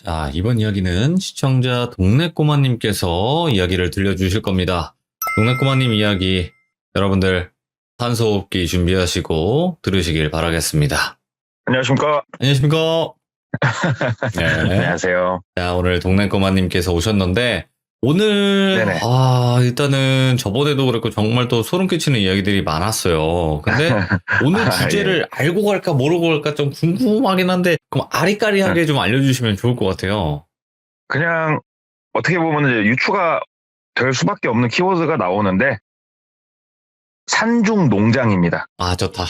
자, 이번 이야기는 시청자 동네꼬마님께서 이야기를 들려주실 겁니다. 동네꼬마님 이야기, 여러분들 산소호흡기 준비하시고 들으시길 바라겠습니다. 안녕하십니까? 안녕하십니까? 네. 안녕하세요. 자, 오늘 동네꼬마님께서 오셨는데, 오늘, 네네. 일단은 저번에도 그랬고 정말 또 소름 끼치는 이야기들이 많았어요. 근데 오늘 주제를 알고 갈까 모르고 갈까 좀 궁금하긴 한데, 그럼 아리까리하게 좀 알려주시면 좋을 것 같아요. 그냥 어떻게 보면 이제 유추가 될 수밖에 없는 키워드가 나오는데 산중 농장입니다. 아, 좋다.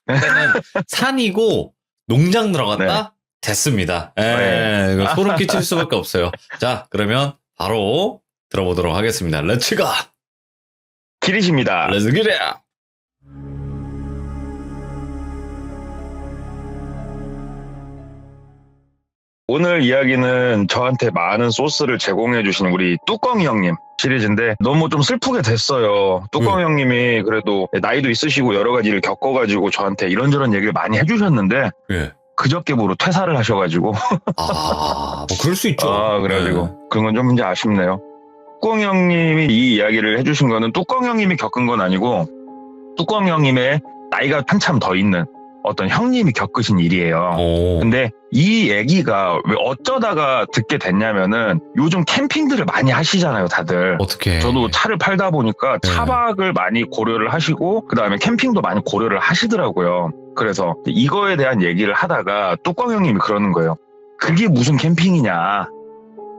일단은 산이고 농장 들어갔다? 됐습니다. 예, 이거 소름 끼칠 수밖에 없어요. 자, 그러면 바로 들어보도록 하겠습니다. 렛츠고! 기릿입니다. 렛츠 기릿! 오늘 이야기는 저한테 많은 소스를 제공해 주신 우리 뚜껑이 형님 시리즈인데 너무 좀 슬프게 됐어요. 뚜껑이 형님이 그래도 나이도 있으시고 여러 가지 일을 겪어가지고 저한테 이런저런 얘기를 많이 해주셨는데 예. 그저께부로 퇴사를 하셔가지고 뭐 그럴 수 있죠. 그래가지고 그런 건 좀 이제 아쉽네요. 뚜껑 형님이 이 이야기를 해주신 거는 뚜껑 형님이 겪은 건 아니고 뚜껑 형님의 나이가 한참 더 있는 어떤 형님이 겪으신 일이에요. 오. 근데 이 얘기가 왜 어쩌다가 듣게 됐냐면은 요즘 캠핑들을 많이 하시잖아요, 다들. 어떻게? 저도 차를 팔다 보니까 차박을 많이 고려를 하시고 그다음에 캠핑도 많이 고려를 하시더라고요. 그래서 이거에 대한 얘기를 하다가 뚜껑 형님이 그러는 거예요. 그게 무슨 캠핑이냐.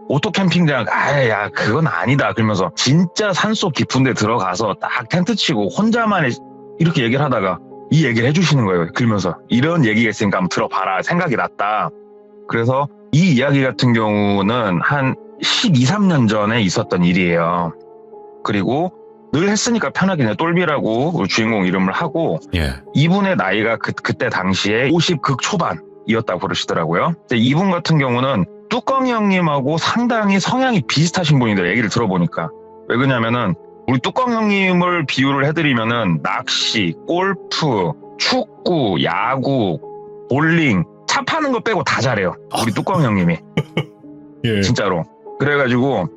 오토 캠핑장, 야, 그건 아니다. 그러면서 진짜 산속 깊은 데 들어가서 딱 텐트 치고 혼자만 이렇게 얘기를 하다가 이 얘기를 해주시는 거예요. 그러면서 이런 얘기가 있으니까 한번 들어봐라. 생각이 났다. 그래서 이 이야기 같은 경우는 한 12, 13년 전에 있었던 일이에요. 그리고 늘 했으니까 편하게 똘비라고 주인공 이름을 하고 이분의 나이가 그때 당시에 50 극초반이었다고 그러시더라고요. 근데 이분 같은 경우는 뚜껑이 형님하고 상당히 성향이 비슷하신 분이들 얘기를 들어보니까. 왜 그러냐면은 우리 뚜껑 형님을 비유를 해드리면은 낚시, 골프, 축구, 야구, 볼링, 차 파는 거 빼고 다 잘해요. 우리 뚜껑 형님이. 진짜로. 그래가지고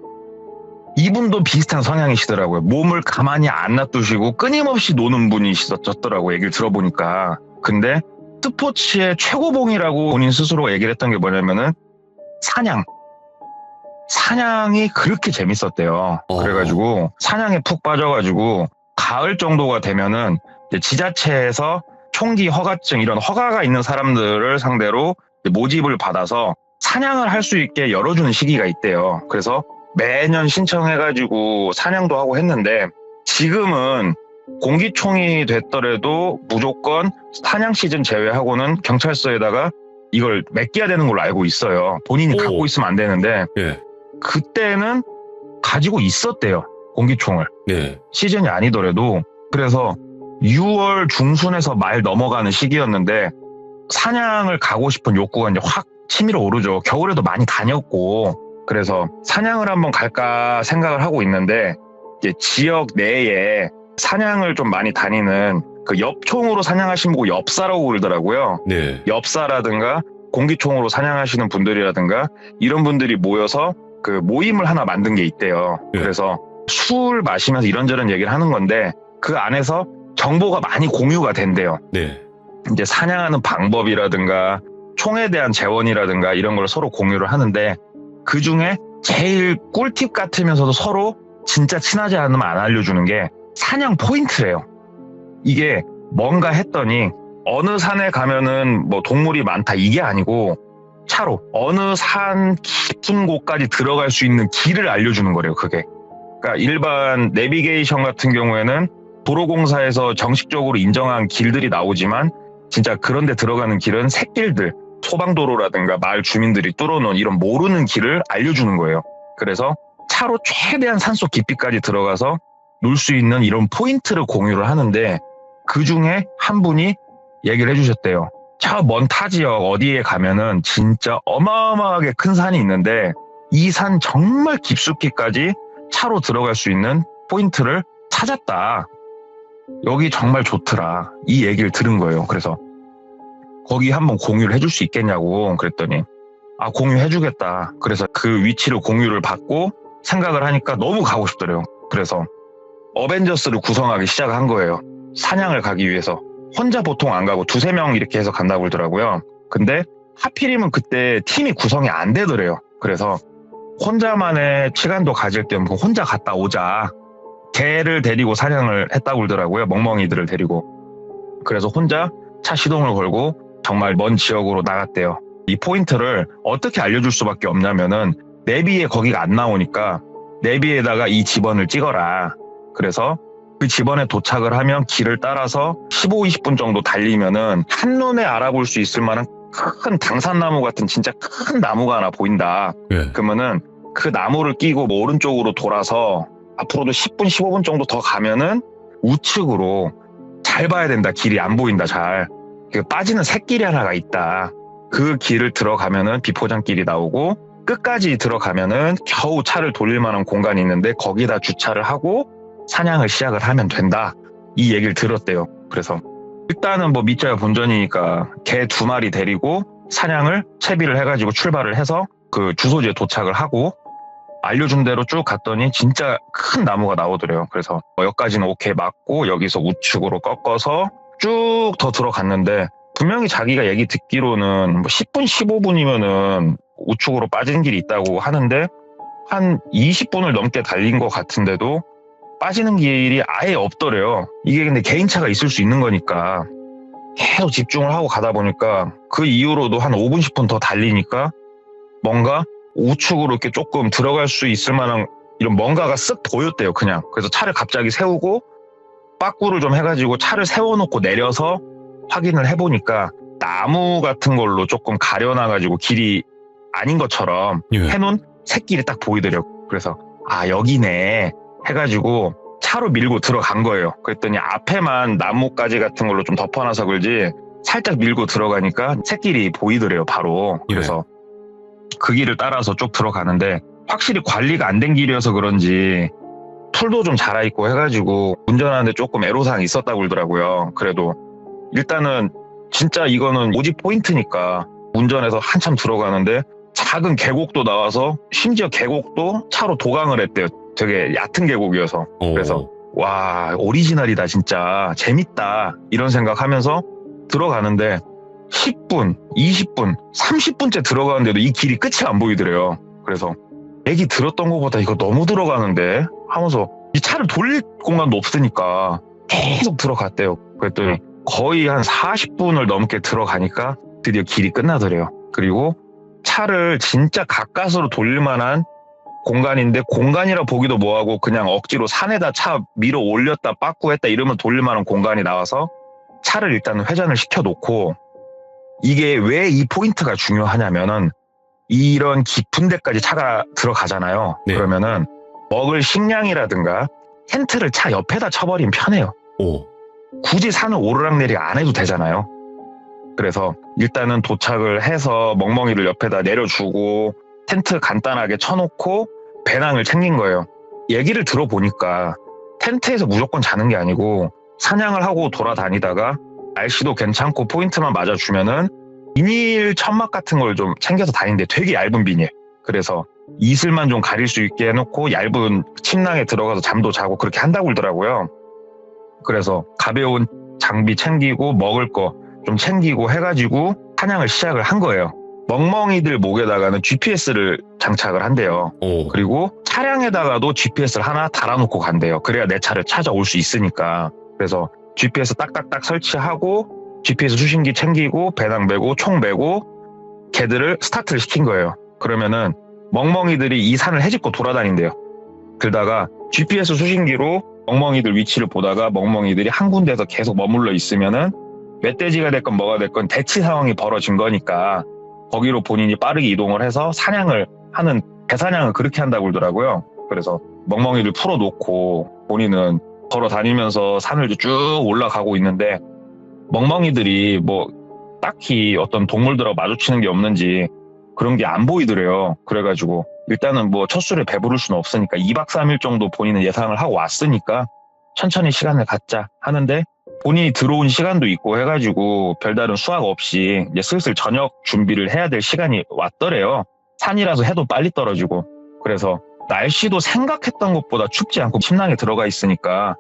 이분도 비슷한 성향이시더라고요. 몸을 가만히 안 놔두시고 끊임없이 노는 분이셨더라고요. 얘기를 들어보니까. 근데 스포츠의 최고봉이라고 본인 스스로 얘기를 했던 게 뭐냐면은 사냥이 그렇게 재밌었대요. 그래가지고 사냥에 푹 빠져가지고 가을 정도가 되면은 이제 지자체에서 총기 허가증 이런 허가가 있는 사람들을 상대로 모집을 받아서 사냥을 할 수 있게 열어주는 시기가 있대요. 그래서 매년 신청해가지고 사냥도 하고 했는데 지금은 공기총이 됐더라도 무조건 사냥 시즌 제외하고는 경찰서에다가 이걸 맡겨야 되는 걸로 알고 있어요. 본인이 갖고 있으면 안 되는데 그때는 가지고 있었대요. 공기총을. 시즌이 아니더라도. 그래서 6월 중순에서 말 넘어가는 시기였는데 사냥을 가고 싶은 욕구가 이제 확 치밀어 오르죠. 겨울에도 많이 다녔고 그래서 사냥을 한번 갈까 생각을 하고 있는데 이제 지역 내에 사냥을 좀 많이 다니는 그 엽총으로 사냥하시는 분 엽사라고 그러더라고요. 엽사라든가 공기총으로 사냥하시는 분들이라든가 이런 분들이 모여서 그 모임을 하나 만든 게 있대요. 그래서 술 마시면서 이런저런 얘기를 하는 건데 그 안에서 정보가 많이 공유가 된대요. 이제 사냥하는 방법이라든가 총에 대한 재원이라든가 이런 걸 서로 공유를 하는데 그 중에 제일 꿀팁 같으면서도 서로 진짜 친하지 않으면 안 알려주는 게 사냥 포인트래요. 이게 뭔가 했더니 어느 산에 가면은 뭐 동물이 많다 이게 아니고 차로 어느 산 깊은 곳까지 들어갈 수 있는 길을 알려주는 거래요. 그게. 그러니까 일반 내비게이션 같은 경우에는 도로공사에서 정식적으로 인정한 길들이 나오지만 진짜 그런 데 들어가는 길은 샛길들, 소방도로라든가 마을 주민들이 뚫어놓은 이런 모르는 길을 알려주는 거예요. 그래서 차로 최대한 산속 깊이까지 들어가서 놀 수 있는 이런 포인트를 공유를 하는데 그중에 한 분이 얘기를 해주셨대요. 저 먼 타 지역 어디에 가면은 진짜 어마어마하게 큰 산이 있는데 이 산 정말 깊숙이까지 차로 들어갈 수 있는 포인트를 찾았다. 여기 정말 좋더라. 이 얘기를 들은 거예요. 그래서 거기 한번 공유를 해줄 수 있겠냐고 그랬더니 공유해주겠다. 그래서 그 위치를 공유를 받고 생각을 하니까 너무 가고 싶더래요. 그래서 어벤져스를 구성하기 시작한 거예요. 사냥을 가기 위해서. 혼자 보통 안 가고 두세 명 이렇게 해서 간다고 그러더라고요. 근데 하필이면 그때 팀이 구성이 안 되더래요. 그래서 혼자만의 시간도 가질 겸 혼자 갔다 오자. 개를 데리고 사냥을 했다고 그러더라고요. 멍멍이들을 데리고. 그래서 혼자 차 시동을 걸고 정말 먼 지역으로 나갔대요. 이 포인트를 어떻게 알려줄 수밖에 없냐면은 내비에 거기가 안 나오니까 내비에다가 이 지번을 찍어라. 그래서 그 지번에 도착을 하면 길을 따라서 15, 20분 정도 달리면은 한눈에 알아볼 수 있을 만한 큰 당산나무 같은 진짜 큰 나무가 하나 보인다. 예. 그러면은 그 나무를 끼고 오른쪽으로 돌아서 앞으로도 10분, 15분 정도 더 가면은 우측으로 잘 봐야 된다. 길이 안 보인다. 잘. 빠지는 샛길이 하나가 있다. 그 길을 들어가면은 비포장길이 나오고 끝까지 들어가면은 겨우 차를 돌릴 만한 공간이 있는데 거기다 주차를 하고 사냥을 시작을 하면 된다. 이 얘기를 들었대요. 그래서 일단은 뭐 밑자야 본전이니까 개 2마리 데리고 사냥을 채비를 해가지고 출발을 해서 그 주소지에 도착을 하고 알려준 대로 쭉 갔더니 진짜 큰 나무가 나오더래요. 그래서 여기까지는 오케이 맞고 여기서 우측으로 꺾어서 쭉 더 들어갔는데 분명히 자기가 얘기 듣기로는 뭐 10분, 15분이면은 우측으로 빠지는 길이 있다고 하는데 한 20분을 넘게 달린 것 같은데도 빠지는 길이 아예 없더래요. 이게 근데 개인차가 있을 수 있는 거니까 계속 집중을 하고 가다 보니까 그 이후로도 한 5분, 10분 더 달리니까 뭔가 우측으로 이렇게 조금 들어갈 수 있을 만한 이런 뭔가가 쓱 보였대요, 그냥. 그래서 차를 갑자기 세우고 빠꾸를 좀 해가지고 차를 세워놓고 내려서 확인을 해보니까 나무 같은 걸로 조금 가려놔가지고 길이 아닌 것처럼 예. 해놓은 샛길이 딱 보이더라고요. 그래서 여기네 해가지고 차로 밀고 들어간 거예요. 그랬더니 앞에만 나뭇가지 같은 걸로 좀 덮어놔서 그런지 살짝 밀고 들어가니까 샛길이 보이더래요, 바로. 그래서 그 길을 따라서 쭉 들어가는데 확실히 관리가 안 된 길이어서 그런지 풀도 좀 자라있고 해가지고 운전하는데 조금 애로사항이 있었다고 그러더라고요. 그래도 일단은 진짜 이거는 오직 포인트니까 운전해서 한참 들어가는데 작은 계곡도 나와서 심지어 계곡도 차로 도강을 했대요. 되게 얕은 계곡이어서. 그래서 와, 오리지널이다 진짜 재밌다 이런 생각하면서 들어가는데 10분, 20분, 30분째 들어가는데도 이 길이 끝이 안 보이더래요. 그래서 얘기 들었던 것보다 이거 너무 들어가는데 하면서 이 차를 돌릴 공간도 없으니까 계속 들어갔대요. 그랬더니 거의 한 40분을 넘게 들어가니까 드디어 길이 끝나더래요. 그리고 차를 진짜 가까스로 돌릴 만한 공간인데 공간이라 보기도 뭐하고 그냥 억지로 산에다 차 밀어 올렸다 빠꾸했다 이러면 돌릴 만한 공간이 나와서 차를 일단 회전을 시켜놓고 이게 왜 이 포인트가 중요하냐면은 이런 깊은 데까지 차가 들어가잖아요. 네. 그러면은 먹을 식량이라든가 텐트를 차 옆에다 쳐버리면 편해요. 굳이 산을 오르락내리락 안 해도 되잖아요. 그래서 일단은 도착을 해서 멍멍이를 옆에다 내려주고 텐트 간단하게 쳐놓고 배낭을 챙긴 거예요. 얘기를 들어보니까 텐트에서 무조건 자는 게 아니고 사냥을 하고 돌아다니다가 날씨도 괜찮고 포인트만 맞아주면은 비닐 천막 같은 걸 좀 챙겨서 다니는데 되게 얇은 비닐. 그래서 이슬만 좀 가릴 수 있게 해놓고 얇은 침낭에 들어가서 잠도 자고 그렇게 한다고 그러더라고요. 그래서 가벼운 장비 챙기고 먹을 거 좀 챙기고 해가지고 사냥을 시작을 한 거예요. 멍멍이들 목에다가는 GPS를 장착을 한대요. 그리고 차량에다가도 GPS를 하나 달아놓고 간대요. 그래야 내 차를 찾아올 수 있으니까. 그래서 GPS 딱딱딱 설치하고 GPS 수신기 챙기고 배낭 메고 총 메고 걔들을 스타트를 시킨 거예요. 그러면은 멍멍이들이 이 산을 헤집고 돌아다닌대요. 그러다가 GPS 수신기로 멍멍이들 위치를 보다가 멍멍이들이 한 군데에서 계속 머물러 있으면은 멧돼지가 됐건 뭐가 됐건 대치 상황이 벌어진 거니까 거기로 본인이 빠르게 이동을 해서 사냥을 하는 대사냥을 그렇게 한다고 그러더라고요. 그래서 멍멍이를 풀어놓고 본인은 걸어 다니면서 산을 쭉 올라가고 있는데 멍멍이들이 뭐 딱히 어떤 동물들하고 마주치는 게 없는지 그런 게 안 보이더래요. 그래가지고 일단은 뭐 첫 술에 배부를 수는 없으니까 2박 3일 정도 본인은 예상을 하고 왔으니까 천천히 시간을 갖자 하는데 본인이 들어온 시간도 있고 해가지고 별다른 수학 없이 이제 슬슬 저녁 준비를 해야 될 시간이 왔더래요. 산이라서 해도 빨리 떨어지고. 그래서 날씨도 생각했던 것보다 춥지 않고 침낭에 들어가 있으니까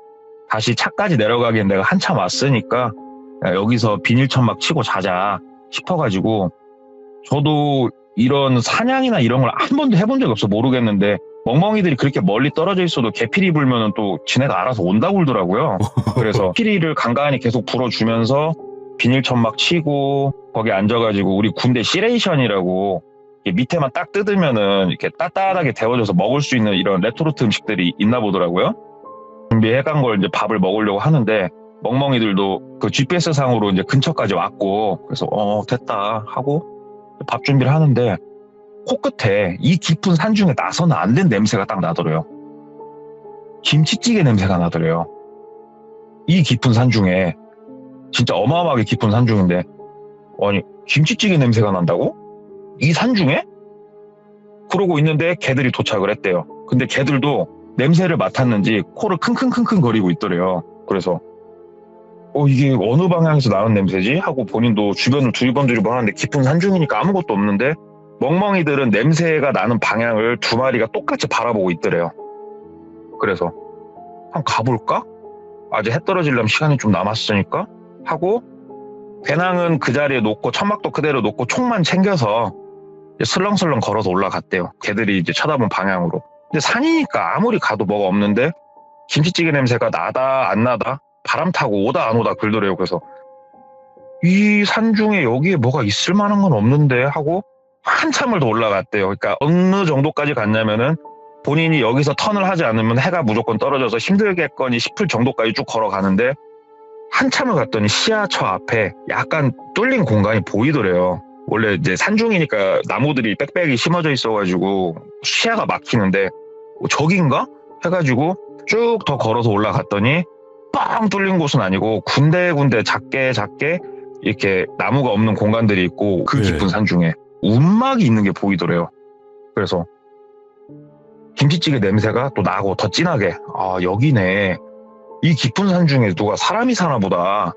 다시 차까지 내려가기엔 내가 한참 왔으니까 야, 여기서 비닐천막 치고 자자 싶어가지고 저도 이런 사냥이나 이런 걸 한 번도 해본 적이 없어 모르겠는데 멍멍이들이 그렇게 멀리 떨어져 있어도 개피리 불면은 또 지네가 알아서 온다고 그러더라고요. 그래서 피리를 간간히 계속 불어주면서 비닐천막 치고 거기 앉아가지고 우리 군대 시레이션이라고 밑에만 딱 뜯으면은 이렇게 따뜻하게 데워져서 먹을 수 있는 이런 레토르트 음식들이 있나 보더라고요. 준비해간 걸 이제 밥을 먹으려고 하는데 멍멍이들도 그 GPS 상으로 이제 근처까지 왔고 그래서 됐다 하고 밥 준비를 하는데 코끝에 이 깊은 산 중에 나서는 안 된 냄새가 딱 나더래요. 김치찌개 냄새가 나더래요. 이 깊은 산 중에 진짜 어마어마하게 깊은 산 중인데 아니 김치찌개 냄새가 난다고? 이 산 중에? 그러고 있는데 개들이 도착을 했대요. 근데 개들도 냄새를 맡았는지 코를 킁킁킁킁 거리고 있더래요. 그래서 이게 어느 방향에서 나는 냄새지? 하고 본인도 주변을 두리번두리번 하는데 깊은 산 중이니까 아무것도 없는데 멍멍이들은 냄새가 나는 방향을 두 마리가 똑같이 바라보고 있더래요. 그래서 한번 가볼까? 아직 해 떨어지려면 시간이 좀 남았으니까 하고 배낭은 그 자리에 놓고 천막도 그대로 놓고 총만 챙겨서 이제 슬렁슬렁 걸어서 올라갔대요. 걔들이 이제 쳐다본 방향으로. 근데 산이니까 아무리 가도 뭐가 없는데 김치찌개 냄새가 나다 안 나다 바람 타고 오다 안 오다 그러더래요. 그래서 이 산 중에 여기에 뭐가 있을 만한 건 없는데 하고 한참을 더 올라갔대요. 그러니까 어느 정도까지 갔냐면은 본인이 여기서 턴을 하지 않으면 해가 무조건 떨어져서 힘들겠거니 싶을 정도까지 쭉 걸어가는데 한참을 갔더니 시야처 앞에 약간 뚫린 공간이 보이더래요. 원래 이제 산중이니까 나무들이 빽빽이 심어져 있어가지고 시야가 막히는데 저긴가? 해가지고 쭉 더 걸어서 올라갔더니 뻥 뚫린 곳은 아니고 군데군데 작게 이렇게 나무가 없는 공간들이 있고 그 깊은 산 중에 움막이 있는 게 보이더래요. 그래서 김치찌개 냄새가 또 나고 더 진하게 여기네. 이 깊은 산 중에 누가 사람이 사나 보다.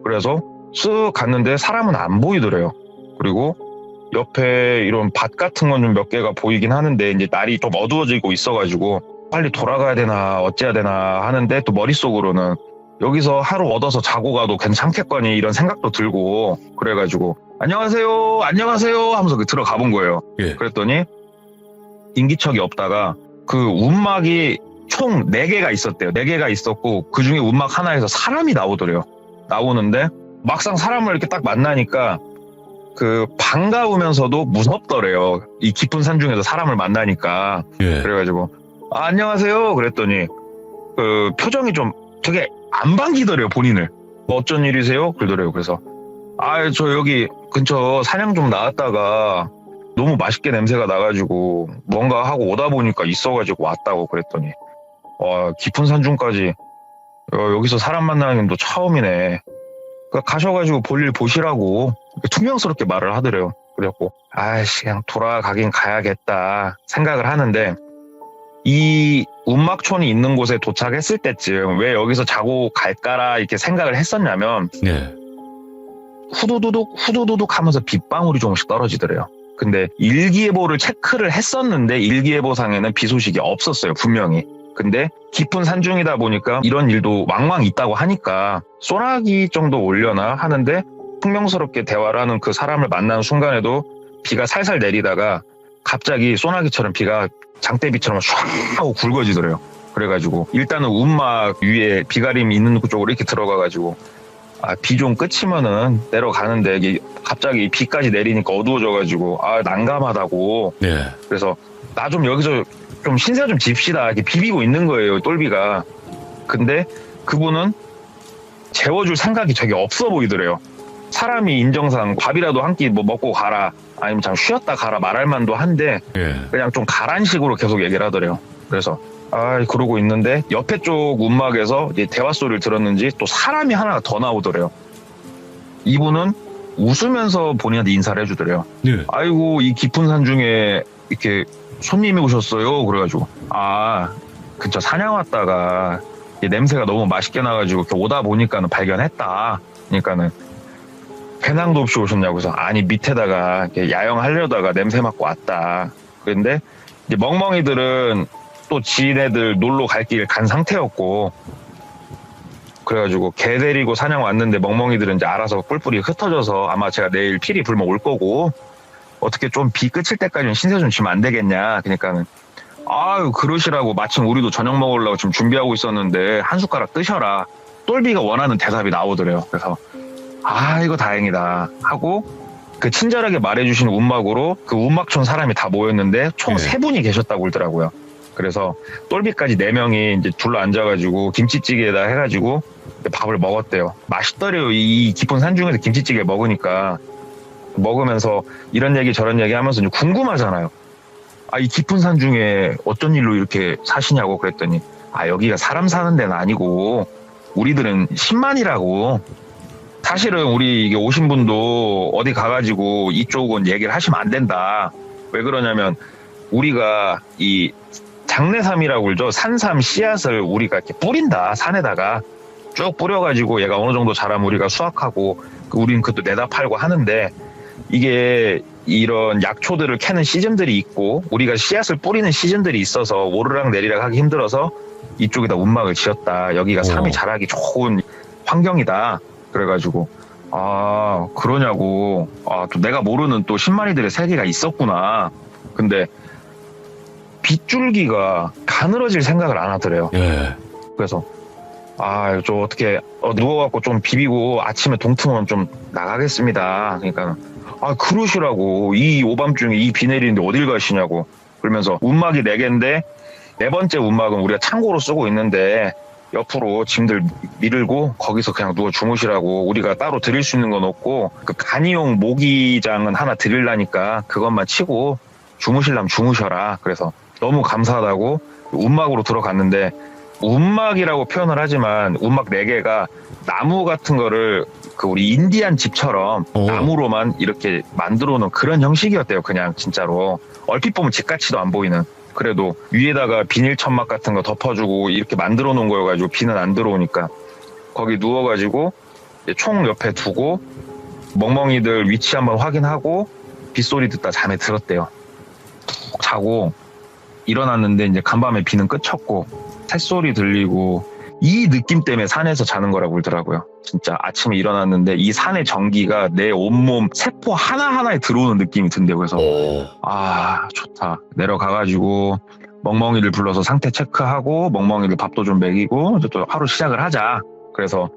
그래서 쓱 갔는데 사람은 안 보이더래요. 그리고 옆에 이런 밭 같은 건 좀 몇 개가 보이긴 하는데 이제 날이 좀 어두워지고 있어가지고 빨리 돌아가야 되나 어째야 되나 하는데 또 머릿속으로는 여기서 하루 얻어서 자고 가도 괜찮겠거니 이런 생각도 들고 그래가지고 안녕하세요 하면서 들어가 본 거예요. 예. 그랬더니 인기척이 없다가 그 움막이 총 4개가 있었대요. 4개가 있었고 그중에 움막 하나에서 사람이 나오더래요. 나오는데 막상 사람을 이렇게 딱 만나니까 그 반가우면서도 무섭더래요. 이 깊은 산 중에서 사람을 만나니까. 예. 그래가지고 안녕하세요 그랬더니 그 표정이 좀 되게 안 반기더래요. 본인을. 어쩐 일이세요? 그러더래요. 그래서 저 여기 근처 사냥 좀 나왔다가 너무 맛있게 냄새가 나가지고 뭔가 하고 오다 보니까 있어가지고 왔다고 그랬더니 깊은 산중까지 여기서 사람 만나는 게 또 처음이네. 그러니까 가셔가지고 볼일 보시라고 퉁명스럽게 말을 하더래요. 그래갖고 그냥 돌아가긴 가야겠다 생각을 하는데 이 운막촌이 있는 곳에 도착했을 때쯤 왜 여기서 자고 갈까라 이렇게 생각을 했었냐면 네. 후두두둑 하면서 빗방울이 조금씩 떨어지더래요. 근데 일기예보를 체크를 했었는데 일기예보상에는 비 소식이 없었어요. 분명히. 근데 깊은 산중이다 보니까 이런 일도 왕왕 있다고 하니까 소나기 정도 올려나 하는데 퉁명스럽게 대화를 하는 그 사람을 만나는 순간에도 비가 살살 내리다가 갑자기 소나기처럼 비가 장대비처럼 唰 하고 굵어지더래요. 그래가지고 일단은 운막 위에 비가림이 있는 쪽으로 이렇게 들어가가지고 비 좀 그치면은 내려가는데 이게 갑자기 비까지 내리니까 어두워져가지고 난감하다고. 네. 그래서 나 좀 여기서 좀 신세 좀 집시다 이렇게 비비고 있는 거예요. 똘비가. 근데 그분은 재워줄 생각이 되게 없어 보이더래요. 사람이 인정상 밥이라도 한 끼 뭐 먹고 가라 아니면 잠 쉬었다 가라 말할 만도 한데 예. 그냥 좀 가란 식으로 계속 얘기를 하더래요. 그래서 그러고 있는데 옆에 쪽 운막에서 이제 대화 소리를 들었는지 또 사람이 하나 더 나오더래요. 이분은 웃으면서 본인한테 인사를 해주더래요. 네. 아이고 이 깊은 산 중에 이렇게 손님이 오셨어요. 그래가지고 근처 사냥 왔다가 냄새가 너무 맛있게 나가지고 이렇게 오다 보니까는 발견했다. 그러니까는 배낭도 없이 오셨냐고 해서 아니 밑에다가 이렇게 야영하려다가 냄새 맡고 왔다. 그런데 이제 멍멍이들은 또 지네들 놀러 갈 길 간 상태였고 그래가지고 개 데리고 사냥 왔는데 멍멍이들은 이제 알아서 뿔뿔이 흩어져서 아마 제가 내일 필이 불면 올 거고 어떻게 좀 비 그칠 때까지는 신세 좀 지면 안 되겠냐. 그러니까는 아유 그러시라고 마침 우리도 저녁 먹으려고 지금 준비하고 있었는데 한 숟가락 뜨셔라. 똘비가 원하는 대답이 나오더래요. 그래서 아 이거 다행이다 하고 그 친절하게 말해주신 운막으로 그 운막촌 사람이 다 모였는데 총 네. 3분이 계셨다고 그러더라고요. 그래서 똘비까지 4명이 이제 둘러 앉아가지고 김치찌개에다 해가지고 밥을 먹었대요. 맛있더래요. 이 깊은 산 중에서 김치찌개 먹으니까 먹으면서 이런 얘기 저런 얘기 하면서 이제 궁금하잖아요. 아, 이 깊은 산 중에 어떤 일로 이렇게 사시냐고 그랬더니 아 여기가 사람 사는 데는 아니고 우리들은 10만이라고. 사실은 우리 이게 오신 분도 어디 가가지고 이쪽은 얘기를 하시면 안 된다. 왜 그러냐면 우리가 이 장내삼이라고 그러죠. 산삼 씨앗을 우리가 이렇게 뿌린다. 산에다가 쭉 뿌려가지고 얘가 어느 정도 자라면 우리가 수확하고 우린 그것도 내다 팔고 하는데 이게 이런 약초들을 캐는 시즌들이 있고 우리가 씨앗을 뿌리는 시즌들이 있어서 오르락 내리락 하기 힘들어서 이쪽에다 운막을 지었다. 여기가 삼이 자라기 좋은 환경이다. 그래가지고 아 그러냐고 또 내가 모르는 또 10만이들의 세계가 있었구나. 근데 빗줄기가 가늘어질 생각을 안 하더래요. 예. 그래서 저 어떻게 누워갖고 좀 비비고 아침에 동트면 좀 나가겠습니다. 그러니까 그러시라고. 이 오밤중에 이 비 내리는데 어딜 가시냐고. 그러면서 운막이 4개인데 4번째 운막은 우리가 창고로 쓰고 있는데 옆으로 짐들 밀고 거기서 그냥 누워 주무시라고. 우리가 따로 드릴 수 있는 건 없고 그 간이용 모기장은 하나 드리려니까 그것만 치고 주무실라면 주무셔라. 그래서 너무 감사하다고 운막으로 들어갔는데 운막이라고 표현을 하지만 운막 4개가 나무 같은 거를 그 우리 인디안 집처럼 나무로만 이렇게 만들어 놓은 그런 형식이었대요. 그냥 진짜로 얼핏 보면 집같이도 안 보이는. 그래도 위에다가 비닐 천막 같은 거 덮어주고 이렇게 만들어 놓은 거여가지고 비는 안 들어오니까 거기 누워가지고 총 옆에 두고 멍멍이들 위치 한번 확인하고 빗소리 듣다 잠에 들었대요. 푹 자고 일어났는데 이제 간밤에 비는 그쳤고 새소리 들리고 이 느낌 때문에 산에서 자는 거라고 그러더라고요. 진짜 아침에 일어났는데 이 산의 전기가 내 온몸 세포 하나하나에 들어오는 느낌이 든대요. 그래서 좋다. 내려가가지고 멍멍이를 불러서 상태 체크하고 멍멍이를 밥도 좀 먹이고 이제 또 하루 시작을 하자. 그래서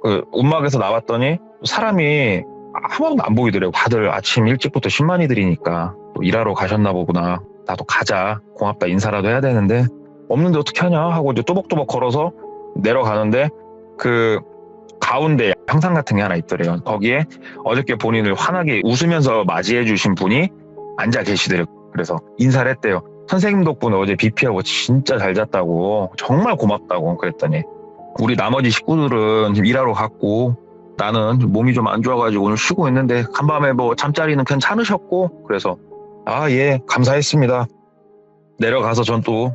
그 운막에서 나왔더니 사람이 한 번도 안 보이더래요. 다들 아침 일찍부터 10만이들이니까 또 일하러 가셨나 보구나. 나도 가자. 고맙다 인사라도 해야 되는데 없는데 어떻게 하냐 하고 이제 또박또박 걸어서 내려가는데 그 가운데 평상 같은 게 하나 있더래요. 거기에 어저께 본인을 환하게 웃으면서 맞이해 주신 분이 앉아 계시더래요. 그래서 인사를 했대요. 선생님 덕분에 어제 비 피하고 진짜 잘 잤다고 정말 고맙다고 그랬더니 우리 나머지 식구들은 지금 일하러 갔고 나는 몸이 좀 안 좋아가지고 오늘 쉬고 있는데 간밤에 뭐 잠자리는 괜찮으셨고 그래서 예 감사했습니다. 내려가서 전 또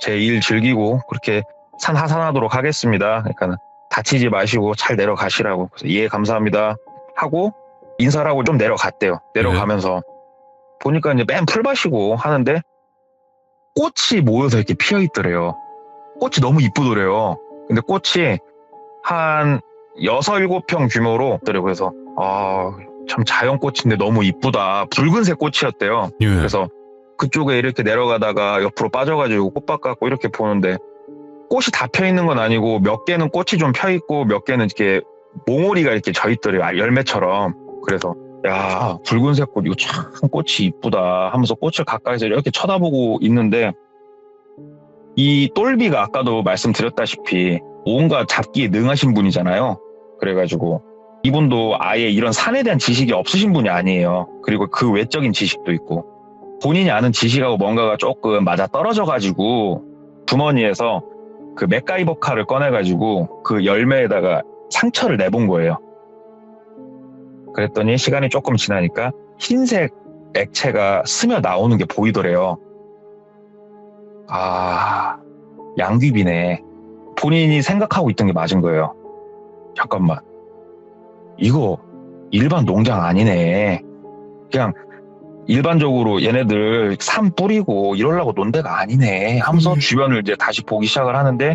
제 일 즐기고 그렇게 산 하산하도록 하겠습니다. 그러니까 다치지 마시고 잘 내려가시라고. 그래서 예 감사합니다 하고 인사를 하고 좀 내려갔대요. 내려가면서 보니까 이제 맨 풀밭이고 하는데 꽃이 모여서 이렇게 피어 있더래요. 꽃이 너무 이쁘더래요. 근데 꽃이 한 6, 7평 규모로 있더래요. 그래서 참 자연꽃인데 너무 이쁘다. 붉은색 꽃이었대요. 그래서 그쪽에 이렇게 내려가다가 옆으로 빠져가지고 꽃밭 같고 이렇게 보는데 꽃이 다 펴 있는 건 아니고 몇 개는 꽃이 좀 펴 있고 몇 개는 이렇게 몽오리가 이렇게 져 있더래요. 열매처럼. 그래서 야 붉은색 꽃 이거 참 꽃이 이쁘다 하면서 꽃을 가까이서 이렇게 쳐다보고 있는데 이 똘비가 아까도 말씀드렸다시피 온갖 잡기에 능하신 분이잖아요. 그래가지고 이분도 아예 이런 산에 대한 지식이 없으신 분이 아니에요. 그리고 그 외적인 지식도 있고 본인이 아는 지식하고 뭔가가 조금 맞아 떨어져가지고 주머니에서 그 맥가이버 칼을 꺼내가지고 그 열매에다가 상처를 내본 거예요. 그랬더니 시간이 조금 지나니까 흰색 액체가 스며 나오는 게 보이더래요. 양귀비네. 본인이 생각하고 있던 게 맞은 거예요. 잠깐만, 이거 일반 농장 아니네. 그냥 일반적으로 얘네들 산 뿌리고 이러려고 논 데가 아니네 하면서 주변을 이제 다시 보기 시작을 하는데,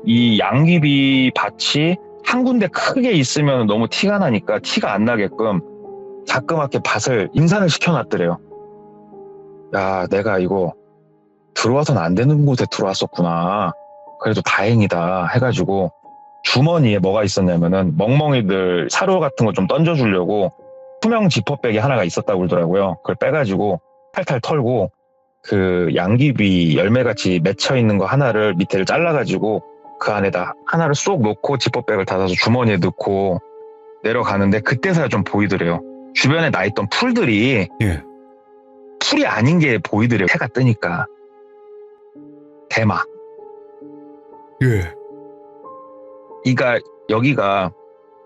이 양귀비 밭이 한 군데 크게 있으면 너무 티가 나니까 티가 안 나게끔 자그맣게 밭을 인산을 시켜놨더래요. 야, 내가 이거 들어와서는 안 되는 곳에 들어왔었구나. 그래도 다행이다 해가지고 주머니에 뭐가 있었냐면은 멍멍이들 사료 같은 거 좀 던져주려고 투명 지퍼백이 하나가 있었다고 그러더라고요. 그걸 빼가지고 탈탈 털고 그 양귀비 열매같이 맺혀 있는 거 하나를 밑에를 잘라가지고 그 안에다 하나를 쏙 넣고 지퍼백을 닫아서 주머니에 넣고 내려가는데, 그때서야 좀 보이더래요. 주변에 나 있던 풀들이 예. 풀이 아닌 게 보이더래요. 해가 뜨니까. 대마. 예. 그러니까 여기가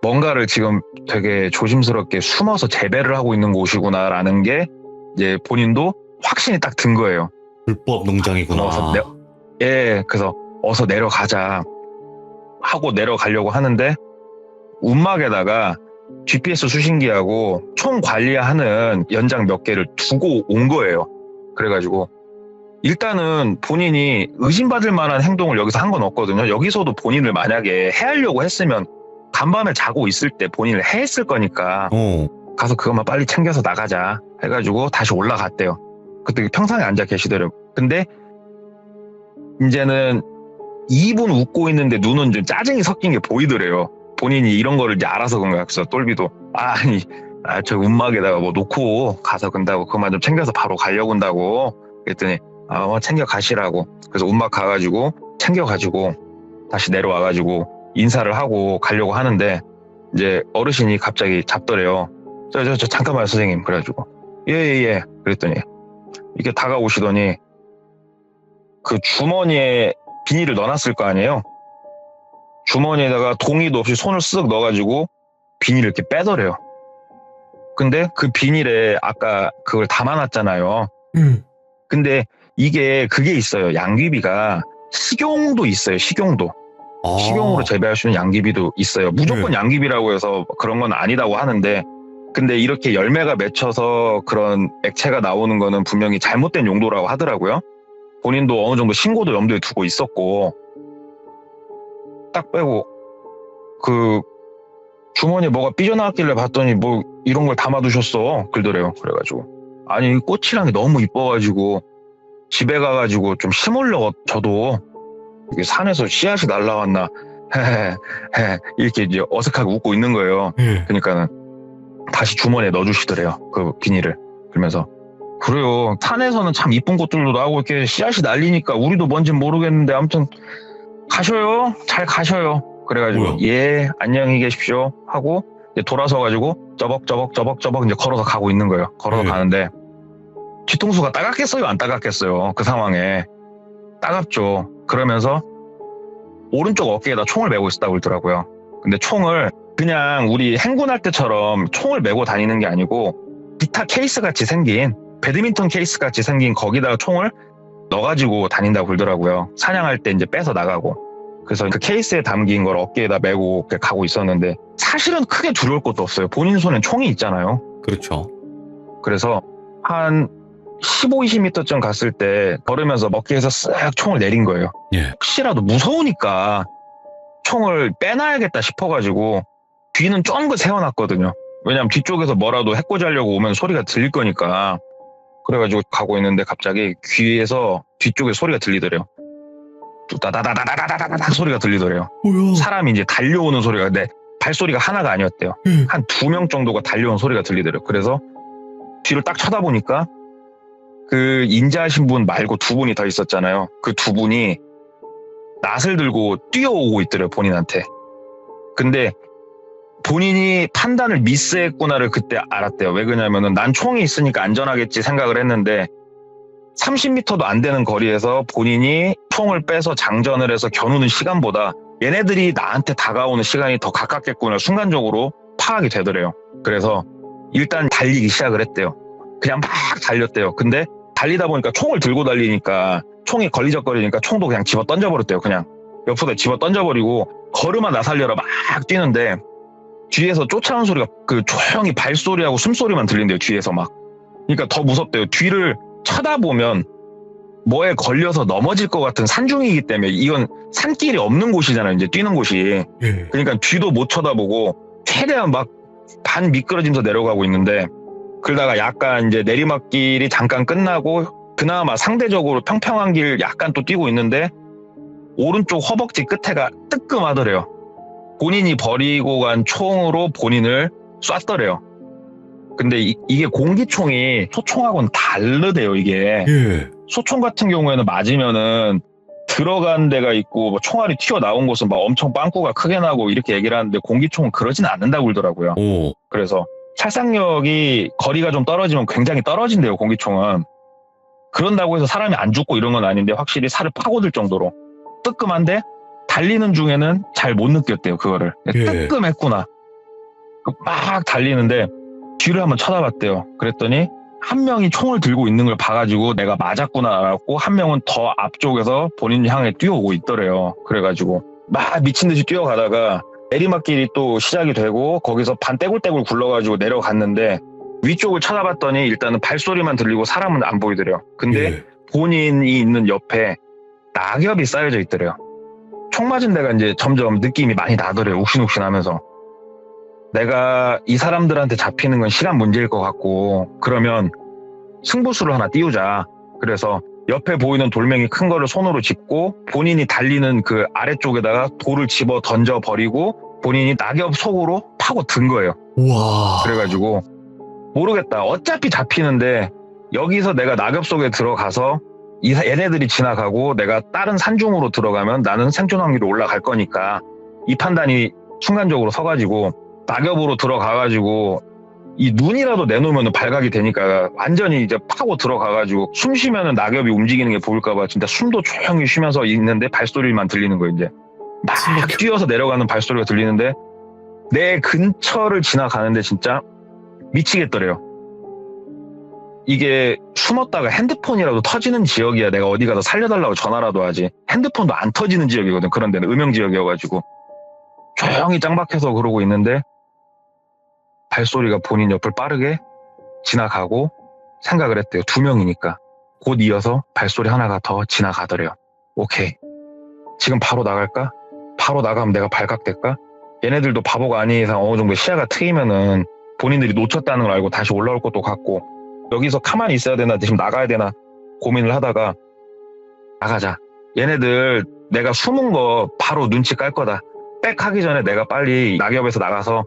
뭔가를 지금 되게 조심스럽게 숨어서 재배를 하고 있는 곳이구나라는 게 이제 본인도 확신이 딱 든 거예요. 불법 농장이구나. 예, 그래서 어서 내려가자 하고 내려가려고 하는데, 움막에다가 GPS 수신기하고 총 관리하는 연장 몇 개를 두고 온 거예요. 그래가지고 일단은 본인이 의심받을 만한 행동을 여기서 한 건 없거든요. 여기서도 본인을 만약에 해하려고 했으면 간밤에 자고 있을 때 본인을 해했을 거니까 가서 그것만 빨리 챙겨서 나가자 해가지고 다시 올라갔대요. 그때 평상에 앉아 계시더라고요. 근데 이제는 입은 웃고 있는데 눈은 좀 짜증이 섞인 게 보이더래요. 본인이 이런 거를 이제 알아서 그런가. 그래서 똘비도 저 움막에다가 뭐 놓고 가서 근다고 그것만 좀 챙겨서 바로 가려고 한다고 그랬더니 챙겨 가시라고. 그래서 움막 가가지고 챙겨가지고 다시 내려와가지고 인사를 하고 가려고 하는데, 이제 어르신이 갑자기 잡더래요. 저 잠깐만요 선생님. 그래가지고 예 그랬더니 이렇게 다가오시더니 그 주머니에 비닐을 넣어놨을 거 아니에요. 주머니에다가 동의도 없이 손을 쓱 넣어가지고 비닐을 이렇게 빼더래요. 근데 그 비닐에 아까 그걸 담아놨잖아요. 근데 그게 있어요. 양귀비가 식용도 있어요. 식용도. 식용으로 재배할 수 있는 양귀비도 있어요. 무조건 양귀비라고 해서 그런 건 아니라고 하는데, 근데 이렇게 열매가 맺혀서 그런 액체가 나오는 거는 분명히 잘못된 용도라고 하더라고요. 본인도 어느 정도 신고도 염두에 두고 있었고, 딱 빼고 그 주머니에 뭐가 삐져나왔길래 봤더니 뭐 이런 걸 담아두셨어 그러더래요. 그래가지고 아니 꽃이랑 게 너무 이뻐가지고 집에 가가지고 좀 심으려고, 저도 이게 산에서 씨앗이 날라왔나 이렇게 이제 어색하게 웃고 있는 거예요. 그러니까는 다시 주머니에 넣어주시더래요. 그 비닐을. 그러면서 그래요, 산에서는 참 이쁜 꽃들도 나오고 이렇게 씨앗이 날리니까 우리도 뭔진 모르겠는데 아무튼 가셔요. 잘 가셔요. 그래가지고 뭐야? 예 안녕히 계십시오 하고 이제 돌아서가지고 저벅 이제 걸어서 가고 있는 거예요. 걸어서 가는데 뒤통수가 따갑겠어요 안 따갑겠어요? 그 상황에 따갑죠. 그러면서 오른쪽 어깨에다 총을 메고 있었다고 그러더라고요. 근데 총을 그냥 우리 행군할 때처럼 총을 메고 다니는 게 아니고 기타 케이스 같이 생긴, 배드민턴 케이스 같이 생긴 거기다가 총을 넣어가지고 다닌다고 그러더라고요. 사냥할 때 이제 빼서 나가고. 그래서 그 케이스에 담긴 걸 어깨에다 메고 가고 있었는데, 사실은 크게 두려울 것도 없어요. 본인 손엔 총이 있잖아요. 그렇죠. 그래서 한 15, 20m쯤 갔을 때 걸으면서 어깨에서 쓱 총을 내린 거예요. 예. 혹시라도 무서우니까 총을 빼놔야겠다 싶어가지고 뒤는 쫑긋 세워놨거든요. 왜냐면 뒤쪽에서 뭐라도 해코지하려고 오면 소리가 들릴 거니까. 그래가지고 가고 있는데 갑자기 귀에서 뒤쪽에 소리가 들리더래요. 따다다다다다다다 소리가 들리더래요. 뭐야? 사람이 이제 달려오는 소리가, 근데 발소리가 하나가 아니었대요. 한 2명 정도가 달려온 소리가 들리더래요. 그래서 뒤를 딱 쳐다보니까 그 인자하신 분 말고 두 분이 더 있었잖아요. 그 두 분이 낫을 들고 뛰어오고 있더래요, 본인한테. 근데 본인이 판단을 미스했구나를 그때 알았대요. 왜 그러냐면은 난 총이 있으니까 안전하겠지 생각을 했는데 30m도 안 되는 거리에서 본인이 총을 빼서 장전을 해서 겨누는 시간보다 얘네들이 나한테 다가오는 시간이 더 가깝겠구나 순간적으로 파악이 되더래요. 그래서 일단 달리기 시작을 했대요. 그냥 막 달렸대요. 근데 달리다 보니까 총을 들고 달리니까 총이 걸리적거리니까 총도 그냥 집어 던져버렸대요. 그냥 옆으로 집어 던져버리고 걸음아 나 살려라 막 뛰는데 뒤에서 쫓아오는 소리가 그 조용히 발소리하고 숨소리만 들린대요. 뒤에서 막. 그러니까 더 무섭대요. 뒤를 쳐다보면 뭐에 걸려서 넘어질 것 같은 산중이기 때문에 이건 산길이 없는 곳이잖아요. 이제 뛰는 곳이. 그러니까 뒤도 못 쳐다보고 최대한 막 반 미끄러지면서 내려가고 있는데 그러다가 약간 이제 내리막길이 잠깐 끝나고 그나마 상대적으로 평평한 길 약간 또 뛰고 있는데 오른쪽 허벅지 끝에가 뜨끔하더래요. 본인이 버리고 간 총으로 본인을 쐈더래요. 근데 이게 공기총이 소총하고는 다르대요, 이게. 예. 소총 같은 경우에는 맞으면은 들어간 데가 있고 뭐 총알이 튀어나온 곳은 막 엄청 빵꾸가 크게 나고 이렇게 얘기를 하는데 공기총은 그러진 않는다고 그러더라고요. 오. 그래서 살상력이 거리가 좀 떨어지면 굉장히 떨어진대요, 공기총은. 그런다고 해서 사람이 안 죽고 이런 건 아닌데 확실히 살을 파고들 정도로 뜨끔한데 달리는 중에는 잘 못 느꼈대요, 그거를. 예. 뜨끔했구나. 막 달리는데 뒤를 한번 쳐다봤대요. 그랬더니 한 명이 총을 들고 있는 걸 봐가지고 내가 맞았구나 알았고 한 명은 더 앞쪽에서 본인 향해 뛰어오고 있더래요. 그래가지고 막 미친 듯이 뛰어가다가 내리막길이 또 시작이 되고 거기서 반 떼굴떼굴 굴러가지고 내려갔는데 위쪽을 쳐다봤더니 일단은 발소리만 들리고 사람은 안 보이더래요. 근데 예. 본인이 있는 옆에 낙엽이 쌓여져 있더래요. 총 맞은 데가 이제 점점 느낌이 많이 나더래요. 욱신욱신하면서. 내가 이 사람들한테 잡히는 건 시간 문제일 것 같고 그러면 승부수를 하나 띄우자. 그래서 옆에 보이는 돌멩이 큰 거를 손으로 짚고 본인이 달리는 그 아래쪽에다가 돌을 집어 던져버리고 본인이 낙엽 속으로 파고든 거예요. 우와. 그래가지고 모르겠다. 어차피 잡히는데 여기서 내가 낙엽 속에 들어가서 얘네들이 지나가고 내가 다른 산중으로 들어가면 나는 생존 확률이 올라갈 거니까 이 판단이 순간적으로 서가지고 낙엽으로 들어가가지고 이 눈이라도 내놓으면 발각이 되니까 완전히 이제 파고 들어가가지고 숨 쉬면은 낙엽이 움직이는 게 보일까봐 진짜 숨도 조용히 쉬면서 있는데 발소리만 들리는 거예요. 이제 막 뛰어서 내려가는 발소리가 들리는데 내 근처를 지나가는데 진짜 미치겠더래요. 이게 숨었다가 핸드폰이라도 터지는 지역이야 내가 어디 가서 살려달라고 전화라도 하지. 핸드폰도 안 터지는 지역이거든. 그런 데는 음영 지역이어가지고 조용히 짱박혀서 그러고 있는데 발소리가 본인 옆을 빠르게 지나가고 생각을 했대요. 2명이니까. 곧 이어서 발소리 하나가 더 지나가더래요. 오케이. 지금 바로 나갈까? 바로 나가면 내가 발각될까? 얘네들도 바보가 아닌 이상 어느 정도 시야가 트이면은 본인들이 놓쳤다는 걸 알고 다시 올라올 것도 같고 여기서 가만히 있어야 되나 지금 나가야 되나 고민을 하다가 나가자. 얘네들 내가 숨은 거 바로 눈치 깔 거다. 빽 하기 전에 내가 빨리 낙엽에서 나가서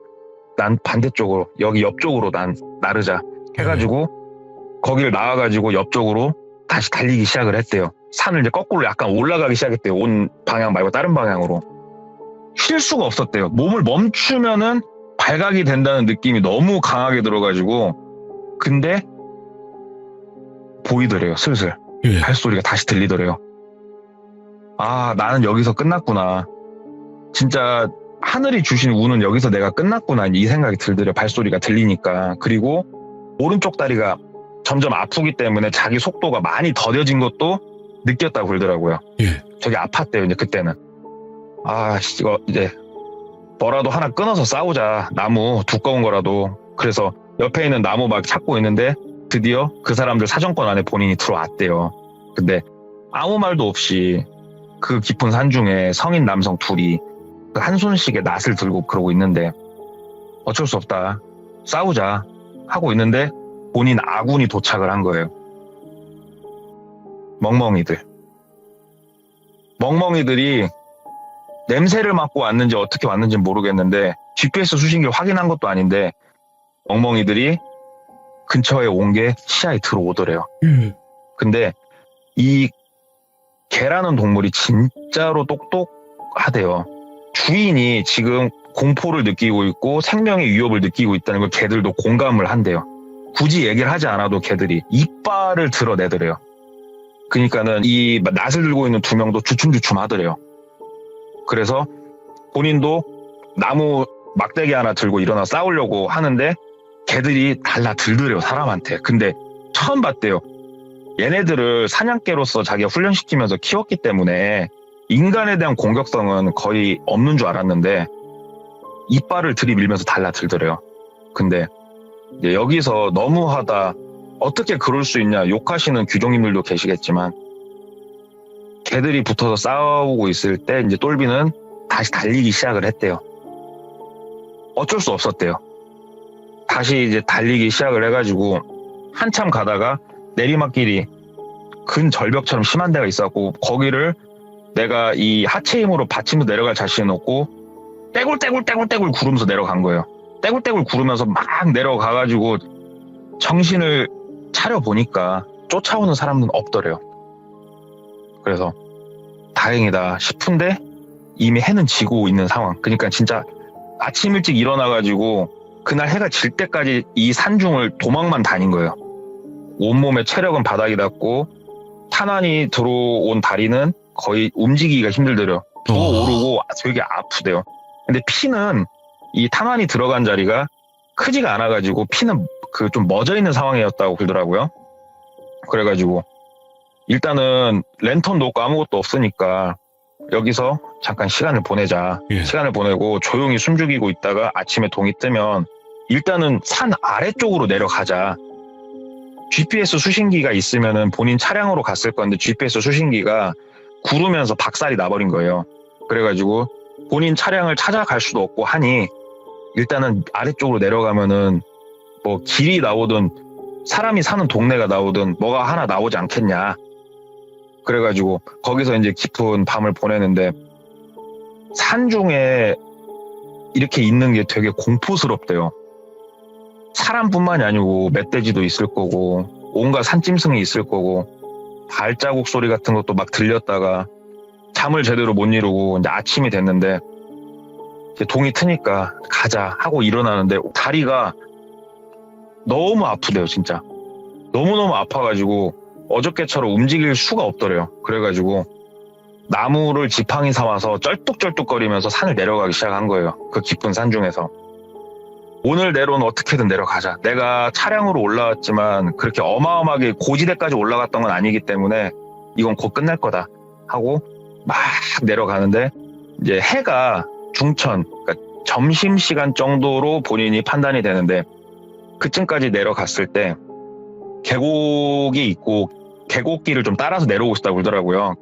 난 반대쪽으로 여기 옆쪽으로 난 나르자 해가지고 거기를 나와가지고 옆쪽으로 다시 달리기 시작을 했대요. 산을 이제 거꾸로 약간 올라가기 시작했대요. 온 방향 말고 다른 방향으로. 쉴 수가 없었대요. 몸을 멈추면은 발각이 된다는 느낌이 너무 강하게 들어가지고 근데 보이더래요. 슬슬 예. 발소리가 다시 들리더래요. 아 나는 여기서 끝났구나. 진짜 하늘이 주신 운은 여기서 내가 끝났구나 이 생각이 들더래요. 발소리가 들리니까. 그리고 오른쪽 다리가 점점 아프기 때문에 자기 속도가 많이 더뎌진 것도 느꼈다고 그러더라고요. 예. 되게 아팠대요. 이제 그때는. 아 이거 이제 뭐라도 하나 끊어서 싸우자. 나무 두꺼운 거라도. 그래서 옆에 있는 나무 막 찾고 있는데 드디어 그 사람들 사정권 안에 본인이 들어왔대요. 근데 아무 말도 없이 그 깊은 산중에 성인 남성 둘이 한 손씩의 낫을 들고 그러고 있는데 어쩔 수 없다. 싸우자 하고 있는데 본인 아군이 도착을 한 거예요. 멍멍이들이 냄새를 맡고 왔는지 어떻게 왔는지 모르겠는데 GPS 수신기를 확인한 것도 아닌데 멍멍이들이 근처에 온 게 시야에 들어오더래요. 근데 이 개라는 동물이 진짜로 똑똑하대요. 주인이 지금 공포를 느끼고 있고 생명의 위협을 느끼고 있다는 걸 개들도 공감을 한대요. 굳이 얘기를 하지 않아도 개들이 이빨을 드러내더래요. 그러니까는 이 낫을 들고 있는 2명도 주춤주춤 하더래요. 그래서 본인도 나무 막대기 하나 들고 일어나 싸우려고 하는데 개들이 달라들더래요, 사람한테. 근데 처음 봤대요. 얘네들을 사냥개로서 자기가 훈련시키면서 키웠기 때문에 인간에 대한 공격성은 거의 없는 줄 알았는데 이빨을 들이밀면서 달라들더래요. 근데 이제 여기서 너무하다, 어떻게 그럴 수 있냐 욕하시는 귀족님들도 계시겠지만, 개들이 붙어서 싸우고 있을 때 이제 똘비는 다시 달리기 시작을 했대요. 어쩔 수 없었대요. 다시 이제 달리기 시작을 해가지고 한참 가다가 내리막길이 근절벽처럼 심한 데가 있었고, 거기를 내가 이 하체 힘으로 받침도 내려갈 자신이 없고 떼굴떼굴 구르면서 내려간 거예요. 떼굴떼굴 구르면서 막 내려가가지고 정신을 차려보니까 쫓아오는 사람은 없더래요. 그래서 다행이다 싶은데 이미 해는 지고 있는 상황. 그러니까 진짜 아침 일찍 일어나가지고 그날 해가 질 때까지 이 산중을 도망만 다닌 거예요. 온몸의 체력은 바닥이 닿고 탄환이 들어온 다리는 거의 움직이기가 힘들더래요. 더 오르고 되게 아프대요. 근데 피는 이 탄환이 들어간 자리가 크지가 않아가지고 피는 그 좀 멎어 있는 상황이었다고 그러더라고요. 그래가지고 일단은 랜턴도 없고 아무것도 없으니까 여기서 잠깐 시간을 보내자. 예. 시간을 보내고 조용히 숨죽이고 있다가 아침에 동이 뜨면 일단은 산 아래쪽으로 내려가자. GPS 수신기가 있으면은 본인 차량으로 갔을 건데 GPS 수신기가 구르면서 박살이 나버린 거예요. 그래가지고 본인 차량을 찾아갈 수도 없고 하니 일단은 아래쪽으로 내려가면은 뭐 길이 나오든 사람이 사는 동네가 나오든 뭐가 하나 나오지 않겠냐. 그래가지고 거기서 이제 깊은 밤을 보내는데 산중에 이렇게 있는 게 되게 공포스럽대요. 사람뿐만이 아니고 멧돼지도 있을 거고 온갖 산짐승이 있을 거고 발자국 소리 같은 것도 막 들렸다가 잠을 제대로 못 이루고 이제 아침이 됐는데 이제 동이 트니까 가자 하고 일어나는데 다리가 너무 아프대요. 진짜 너무너무 아파가지고 어저께처럼 움직일 수가 없더래요. 그래가지고 나무를 지팡이 삼아서 쩔뚝쩔뚝거리면서 산을 내려가기 시작한 거예요. 그 깊은 산 중에서. 오늘 내로는 어떻게든 내려가자. 내가 차량으로 올라왔지만 그렇게 어마어마하게 고지대까지 올라갔던 건 아니기 때문에 이건 곧 끝날 거다 하고 막 내려가는데 이제 해가 중천, 그러니까 점심시간 정도로 본인이 판단이 되는데 그쯤까지 내려갔을 때 계곡이 있고 계곡길을 좀 따라서 내려오고 싶다고 그러더라고요.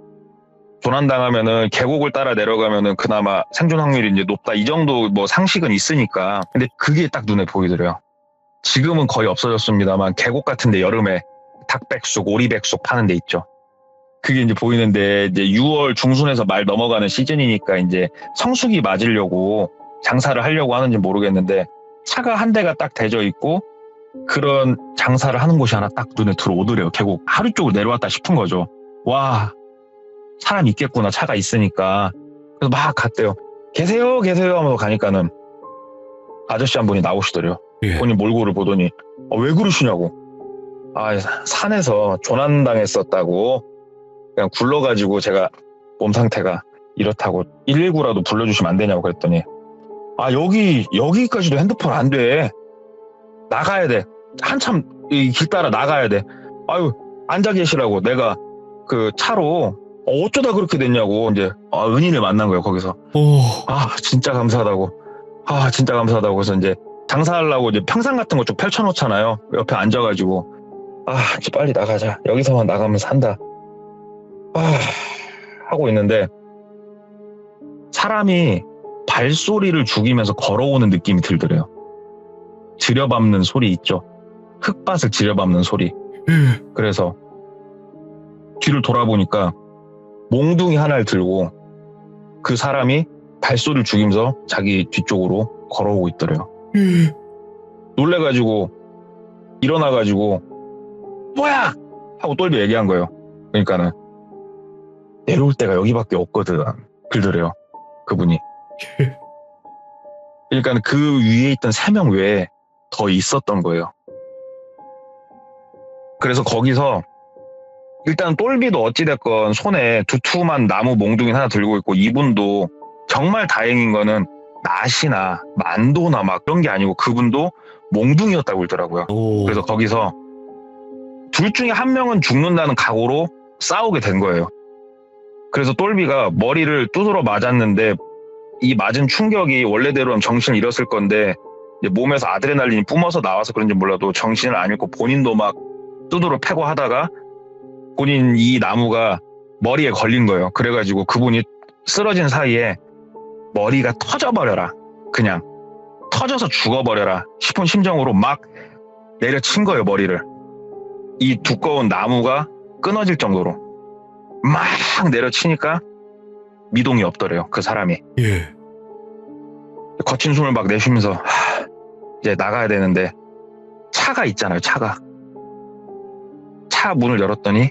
조난당하면은 계곡을 따라 내려가면은 그나마 생존 확률이 이제 높다. 이 정도 뭐 상식은 있으니까. 근데 그게 딱 눈에 보이더래요. 지금은 거의 없어졌습니다만 계곡 같은데 여름에 닭백숙, 오리백숙 파는 데 있죠. 그게 이제 보이는데 이제 6월 중순에서 말 넘어가는 시즌이니까 이제 성수기 맞으려고 장사를 하려고 하는지 모르겠는데 차가 한 대가 딱 대져 있고 그런 장사를 하는 곳이 하나 딱 눈에 들어오더래요. 계곡 하루 쪽으로 내려왔다 싶은 거죠. 와, 사람 있겠구나. 차가 있으니까. 그래서 막 갔대요. 계세요 하면서 가니까는 아저씨 한 분이 나오시더래요. 예. 본인 몰골을 보더니 왜 그러시냐고. 산에서 조난당했었다고. 그냥 굴러가지고 제가 몸 상태가 이렇다고 119라도 불러주시면 안 되냐고 그랬더니 여기까지도 핸드폰 안 돼. 나가야 돼. 한참 이 길 따라 나가야 돼. 앉아 계시라고. 내가 그 차로 어쩌다 그렇게 됐냐고 이제 은인을 만난 거예요. 거기서. 진짜 감사하다고. 진짜 감사하다고. 그래서 이제 장사하려고 이제 평상 같은 거 좀 펼쳐놓잖아요. 옆에 앉아가지고 이제 빨리 나가자. 여기서만 나가면 산다. 하고 있는데 사람이 발소리를 죽이면서 걸어오는 느낌이 들더래요. 들여밟는 소리 있죠. 흙밭을 들여밟는 소리. 그래서 뒤를 돌아보니까 몽둥이 하나를 들고 그 사람이 발소리를 죽이면서 자기 뒤쪽으로 걸어오고 있더래요. 놀래가지고 일어나가지고 뭐야! 하고 똘비 얘기한 거예요. 그러니까는 내려올 데가 여기밖에 없거든. 그러더래요. 그분이. 그러니까 그 위에 있던 3명 외에 더 있었던 거예요. 그래서 거기서 일단 똘비도 어찌됐건 손에 두툼한 나무 몽둥이 하나 들고 있고 이분도 정말 다행인 거는 낫이나 만도나 막 그런 게 아니고 그분도 몽둥이였다고 그러더라고요. 그래서 거기서 둘 중에 한 명은 죽는다는 각오로 싸우게 된 거예요. 그래서 똘비가 머리를 두드러 맞았는데 이 맞은 충격이 원래대로는 정신을 잃었을 건데 이제 몸에서 아드레날린이 뿜어서 나와서 그런지 몰라도 정신을 안 잃고 본인도 막 두드러 패고 하다가 본인 이 나무가 머리에 걸린 거예요. 그래가지고 그분이 쓰러진 사이에 머리가 터져버려라. 그냥 터져서 죽어버려라 싶은 심정으로 막 내려친 거예요, 머리를. 이 두꺼운 나무가 끊어질 정도로 막 내려치니까 미동이 없더래요, 그 사람이. 예. 거친 숨을 막 내쉬면서 이제 나가야 되는데 차가 있잖아요, 차가. 차 문을 열었더니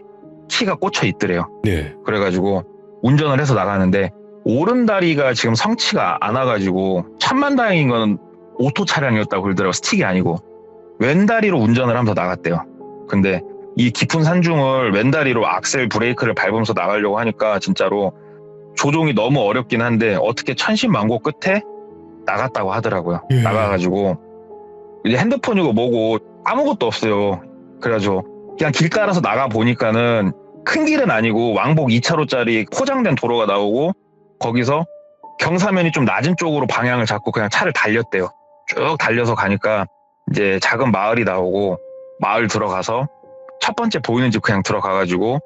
키가 꽂혀 있더래요. 네. 그래가지고 운전을 해서 나가는데 오른다리가 지금 성치가 안 와가지고 천만다행인 건 오토 차량이었다고 그러더라고요. 스틱이 아니고. 왼다리로 운전을 하면서 나갔대요. 근데 이 깊은 산중을 왼다리로 악셀 브레이크를 밟으면서 나가려고 하니까 진짜로 조종이 너무 어렵긴 한데 어떻게 천신만고 끝에 나갔다고 하더라고요. 예. 나가가지고 이제 핸드폰이고 뭐고 아무것도 없어요. 그래가지고 그냥 길 따라서 나가 보니까는 큰 길은 아니고 왕복 2차로짜리 포장된 도로가 나오고 거기서 경사면이 좀 낮은 쪽으로 방향을 잡고 그냥 차를 달렸대요. 쭉 달려서 가니까 이제 작은 마을이 나오고 마을 들어가서 첫 번째 보이는 집 그냥 들어가가지고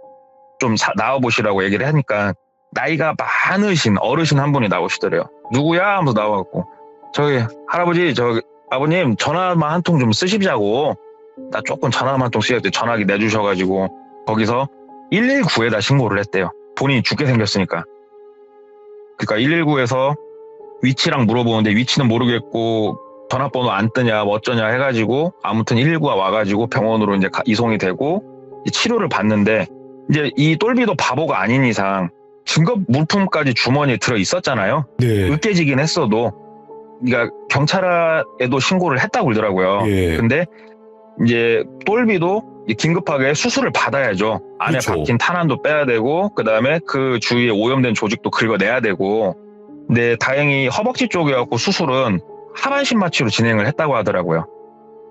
좀 나와보시라고 얘기를 하니까 나이가 많으신 어르신 한 분이 나오시더래요. 누구야? 하면서 나와갖고 저기 할아버지 저기 아버님 전화만 한 통 좀 쓰시자고 나 조금 전화만 한 통 쓰야 돼. 전화기 내주셔가지고 거기서 119에다 신고를 했대요. 본인이 죽게 생겼으니까. 그러니까 119에서 위치랑 물어보는데 위치는 모르겠고 전화번호 안 뜨냐 뭐 어쩌냐 해가지고 아무튼 119가 와가지고 병원으로 이제 이송이 되고 치료를 받는데 이제 이 똘비도 바보가 아닌 이상 증거 물품까지 주머니에 들어 있었잖아요. 네. 으깨지긴 했어도 그러니까 경찰에도 신고를 했다고 그러더라고요. 예. 근데 이제 똘비도 긴급하게 수술을 받아야죠. 안에 그렇죠. 박힌 탄환도 빼야 되고 그다음에 그 주위에 오염된 조직도 긁어내야 되고 근데 다행히 허벅지 쪽이었고 수술은 하반신 마취로 진행을 했다고 하더라고요.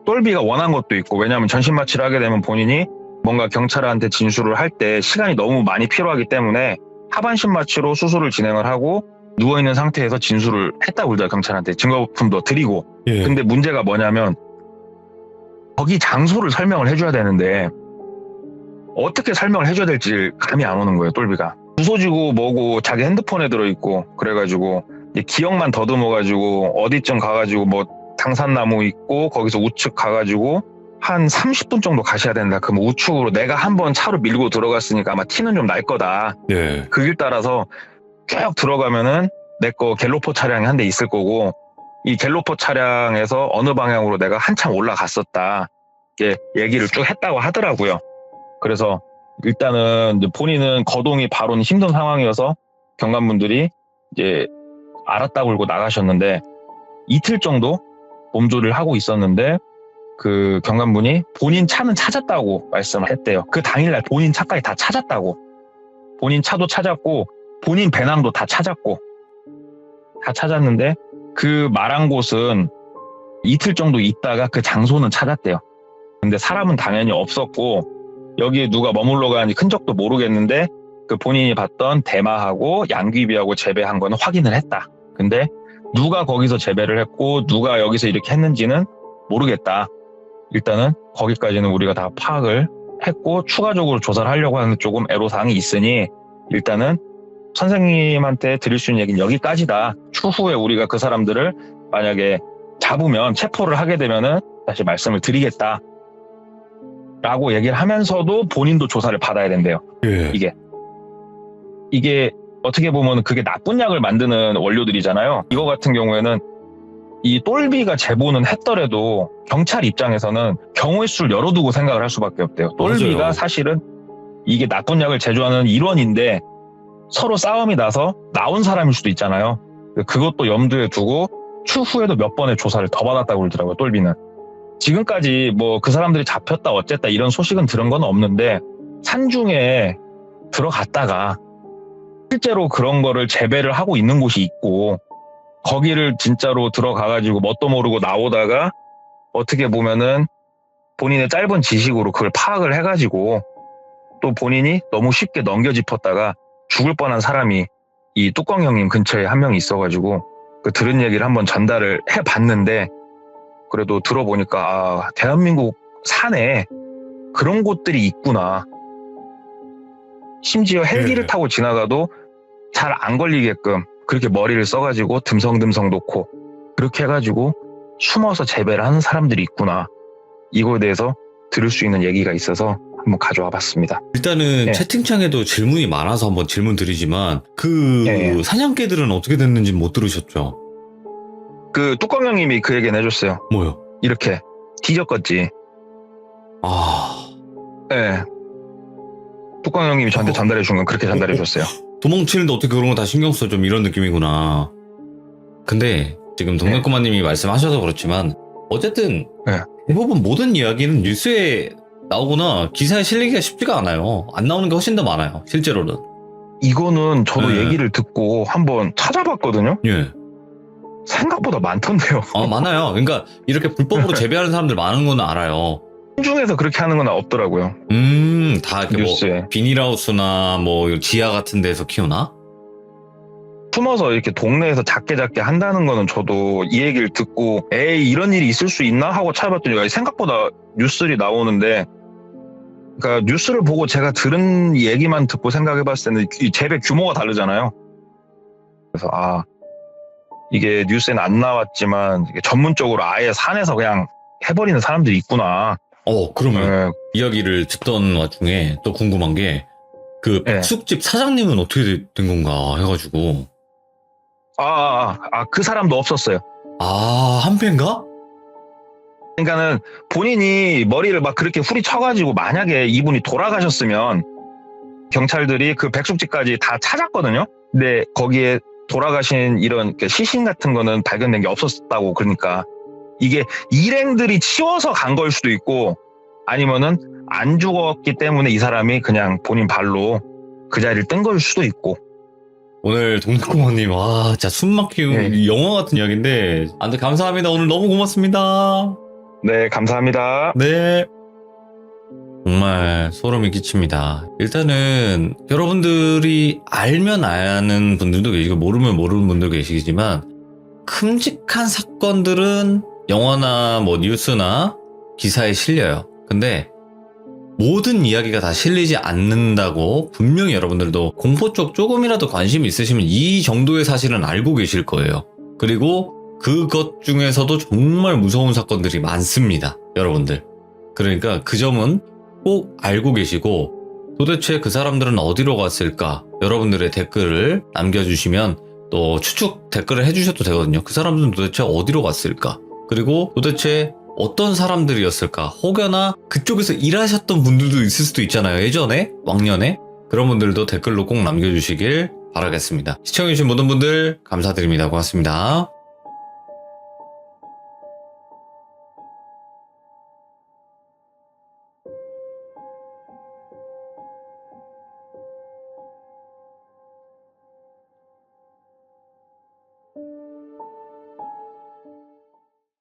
똘비가 원한 것도 있고 왜냐하면 전신 마취를 하게 되면 본인이 뭔가 경찰한테 진술을 할 때 시간이 너무 많이 필요하기 때문에 하반신 마취로 수술을 진행을 하고 누워있는 상태에서 진술을 했다고 그러더라고요. 경찰한테 증거품도 드리고. 예. 근데 문제가 뭐냐면 거기 장소를 설명을 해줘야 되는데 어떻게 설명을 해줘야 될지 감이 안 오는 거예요. 똘비가 부서지고 뭐고 자기 핸드폰에 들어있고 그래가지고 이제 기억만 더듬어가지고 어디쯤 가가지고 뭐 당산나무 있고 거기서 우측 가가지고 한 30분 정도 가셔야 된다. 그럼 우측으로 내가 한번 차로 밀고 들어갔으니까 아마 티는 좀 날 거다. 네. 그 길 따라서 쭉 들어가면은 내 거 갤로퍼 차량이 한 대 있을 거고 이 갤로퍼 차량에서 어느 방향으로 내가 한참 올라갔었다. 이렇게 얘기를 쭉 했다고 하더라고요. 그래서 일단은 이제 본인은 거동이 바로는 힘든 상황이어서 경관분들이 이제 알았다고 그러고 나가셨는데 이틀 정도 몸조리를 하고 있었는데 그 경관분이 본인 차는 찾았다고 말씀을 했대요. 그 당일날 본인 차까지 다 찾았다고. 본인 차도 찾았고 본인 배낭도 다 찾았고 다 찾았는데 그 말한 곳은 이틀 정도 있다가 그 장소는 찾았대요. 근데 사람은 당연히 없었고 여기에 누가 머물러 가는지 흔적도 모르겠는데 그 본인이 봤던 대마하고 양귀비하고 재배한 거는 확인을 했다. 근데 누가 거기서 재배를 했고 누가 여기서 이렇게 했는지는 모르겠다. 일단은 거기까지는 우리가 다 파악을 했고 추가적으로 조사를 하려고 하는 조금 애로사항이 있으니 일단은 선생님한테 드릴 수 있는 얘기는 여기까지다. 추후에 우리가 그 사람들을 만약에 잡으면 체포를 하게 되면은 다시 말씀을 드리겠다. 라고 얘기를 하면서도 본인도 조사를 받아야 된대요. 예. 이게 어떻게 보면 그게 나쁜 약을 만드는 원료들이잖아요. 이거 같은 경우에는 이 똘비가 제보는 했더라도 경찰 입장에서는 경우의 수를 열어두고 생각을 할 수밖에 없대요. 똘비가 맞아요. 사실은 이게 나쁜 약을 제조하는 일원인데 서로 싸움이 나서 나온 사람일 수도 있잖아요. 그것도 염두에 두고 추후에도 몇 번의 조사를 더 받았다고 그러더라고요. 똘비는. 지금까지 뭐 그 사람들이 잡혔다 어쨌다 이런 소식은 들은 건 없는데 산중에 들어갔다가 실제로 그런 거를 재배를 하고 있는 곳이 있고 거기를 진짜로 들어가가지고 뭣도 모르고 나오다가 어떻게 보면은 본인의 짧은 지식으로 그걸 파악을 해가지고 또 본인이 너무 쉽게 넘겨짚었다가 죽을 뻔한 사람이 이 뚜껑 형님 근처에 한 명 있어가지고 그 들은 얘기를 한번 전달을 해봤는데 그래도 들어보니까 아, 대한민국 산에 그런 곳들이 있구나. 심지어 헬기를 네. 타고 지나가도 잘 안 걸리게끔 그렇게 머리를 써가지고 듬성듬성 놓고 그렇게 해가지고 숨어서 재배를 하는 사람들이 있구나. 이거에 대해서 들을 수 있는 얘기가 있어서 한번 가져와 봤습니다. 일단은 예. 채팅창에도 질문이 많아서 한번 질문 드리지만 그 예. 사냥개들은 어떻게 됐는지 못 들으셨죠? 그 뚜껑 형님이 그 얘기는 해줬어요. 뭐요? 이렇게 뒤적었지. 아, 예. 뚜껑 형님이 저한테 전달해 준 건 그렇게 전달해 줬어요. 도망치는데 어떻게 그런 거 다 신경 써? 좀 이런 느낌이구나. 근데 지금 동네꼬마님이 말씀하셔서 그렇지만 어쨌든 네. 대부분 모든 이야기는 뉴스에 나오거나 기사에 실리기가 쉽지가 않아요. 안 나오는 게 훨씬 더 많아요. 실제로는. 이거는 저도 네. 얘기를 듣고 한번 찾아봤거든요. 예. 생각보다 많던데요. 많아요. 그러니까 이렇게 불법으로 재배하는 사람들 많은 건 알아요. 중에서 그렇게 하는 건 없더라고요. 다 이렇게 뭐 뉴스에. 비닐하우스나 뭐 지하 같은 데서 키우나? 숨어서 이렇게 동네에서 작게 한다는 거는 저도 이 얘기를 듣고 에이 이런 일이 있을 수 있나 하고 찾아봤더니 생각보다 뉴스들이 나오는데 그러니까 뉴스를 보고 제가 들은 얘기만 듣고 생각해 봤을 때는 이 재배 규모가 다르잖아요. 그래서 아 이게 뉴스에는 안 나왔지만 이게 전문적으로 아예 산에서 그냥 해버리는 사람들이 있구나. 그러면 예, 이야기를 듣던 와중에 또 궁금한 게 그 네. 백숙집 사장님은 어떻게 된 건가 해가지고 그 사람도 없었어요. 한패인가? 그러니까는 본인이 머리를 막 그렇게 후리쳐가지고 만약에 이분이 돌아가셨으면 경찰들이 그 백숙집까지 다 찾았거든요. 근데 거기에 돌아가신 이런 시신 같은 거는 발견된 게 없었다고 그러니까 이게 일행들이 치워서 간 걸 수도 있고 아니면은 안 죽었기 때문에 이 사람이 그냥 본인 발로 그 자리를 뜬 걸 수도 있고. 오늘 동네꼬마님 진짜 숨 막히고 네. 영화 같은 이야기인데 근데 감사합니다. 오늘 너무 고맙습니다. 네, 감사합니다. 네. 정말 소름이 끼칩니다. 일단은 여러분들이 알면 아는 분들도 계시고 모르면 모르는 분도 계시지만 큼직한 사건들은 영화나 뭐 뉴스나 기사에 실려요. 근데 모든 이야기가 다 실리지 않는다고 분명히 여러분들도 공포 쪽 조금이라도 관심이 있으시면 이 정도의 사실은 알고 계실 거예요. 그리고 그것 중에서도 정말 무서운 사건들이 많습니다. 여러분들. 그러니까 그 점은 꼭 알고 계시고 도대체 그 사람들은 어디로 갔을까? 여러분들의 댓글을 남겨주시면 또 추측 댓글을 해주셔도 되거든요. 그 사람들은 도대체 어디로 갔을까? 그리고 도대체 어떤 사람들이었을까? 혹여나 그쪽에서 일하셨던 분들도 있을 수도 있잖아요. 예전에, 왕년에. 그런 분들도 댓글로 꼭 남겨주시길 바라겠습니다. 시청해주신 모든 분들 감사드립니다. 고맙습니다.